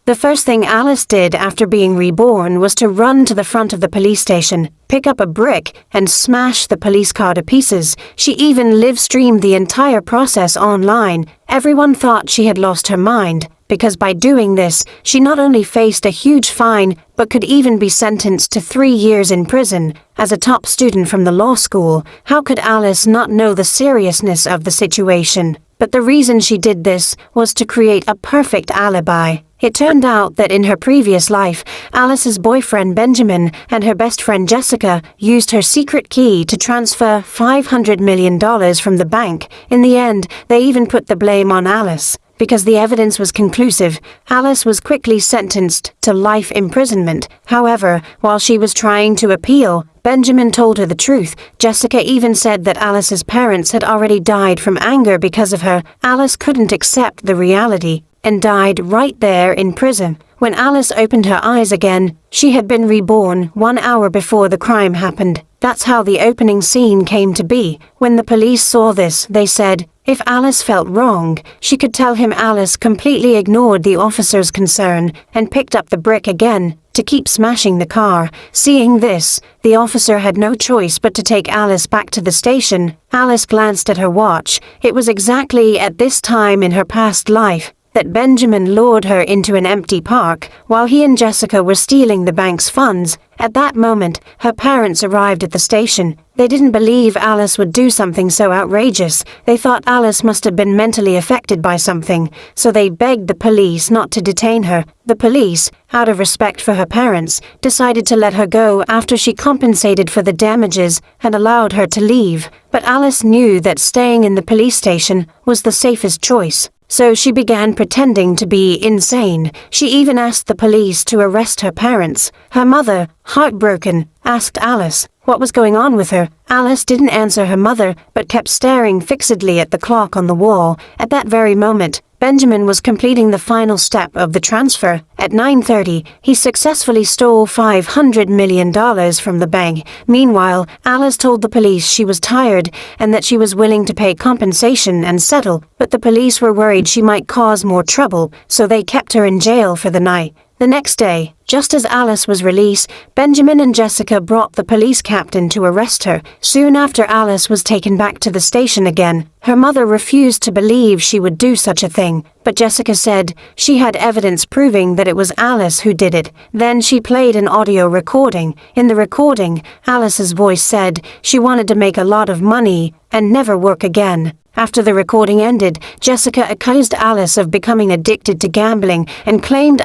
The first thing Alice did after being reborn was to run to the front of the police station, pick up a brick, and smash the police car to pieces. She even live-streamed the entire process online. Everyone thought she had lost her mind, because by doing this, she not only faced a huge fine, but could even be sentenced to 3 years in prison. As a top student from the law school, how could Alice not know the seriousness of the situation? But the reason she did this was to create a perfect alibi. It turned out that in her previous life, Alice's boyfriend Benjamin and her best friend Jessica used her secret key to transfer $500 million from the bank. In the end, they even put the blame on Alice. Because the evidence was conclusive, Alice was quickly sentenced to life imprisonment. However, while she was trying to appeal, Benjamin told her the truth. Jessica even said that Alice's parents had already died from anger because of her. Alice couldn't accept the reality and died right there in prison. When Alice opened her eyes again, she had been reborn 1 hour before the crime happened. That's how the opening scene came to be. When the police saw this, they said, if Alice felt wrong, she could tell him. Alice completely ignored the officer's concern and picked up the brick again to keep smashing the car. Seeing this, the officer had no choice but to take Alice back to the station. Alice glanced at her watch. It was exactly at this time in her past life that Benjamin lured her into an empty park while he and Jessica were stealing the bank's funds. At that moment, her parents arrived at the station. They didn't believe Alice would do something so outrageous. They thought Alice must have been mentally affected by something, so they begged the police not to detain her. The police, out of respect for her parents, decided to let her go after she compensated for the damages and allowed her to leave. But Alice knew that staying in the police station was the safest choice. So she began pretending to be insane. She even asked the police to arrest her parents. Her mother, heartbroken, asked Alice what was going on with her. Alice didn't answer her mother, but kept staring fixedly at the clock on the wall. At that very moment, Benjamin was completing the final step of the transfer. At 9:30, he successfully stole $500 million from the bank. Meanwhile, Alice told the police she was tired and that she was willing to pay compensation and settle, but the police were worried she might cause more trouble, so they kept her in jail for the night. The next day, just as Alice was released, Benjamin and Jessica brought the police captain to arrest her. Soon after, Alice was taken back to the station again. Her mother refused to believe she would do such a thing, but Jessica said she had evidence proving that it was Alice who did it. Then she played an audio recording. In the recording, Alice's voice said she wanted to make a lot of money and never work again. After the recording ended, Jessica accused Alice of becoming addicted to gambling and claimed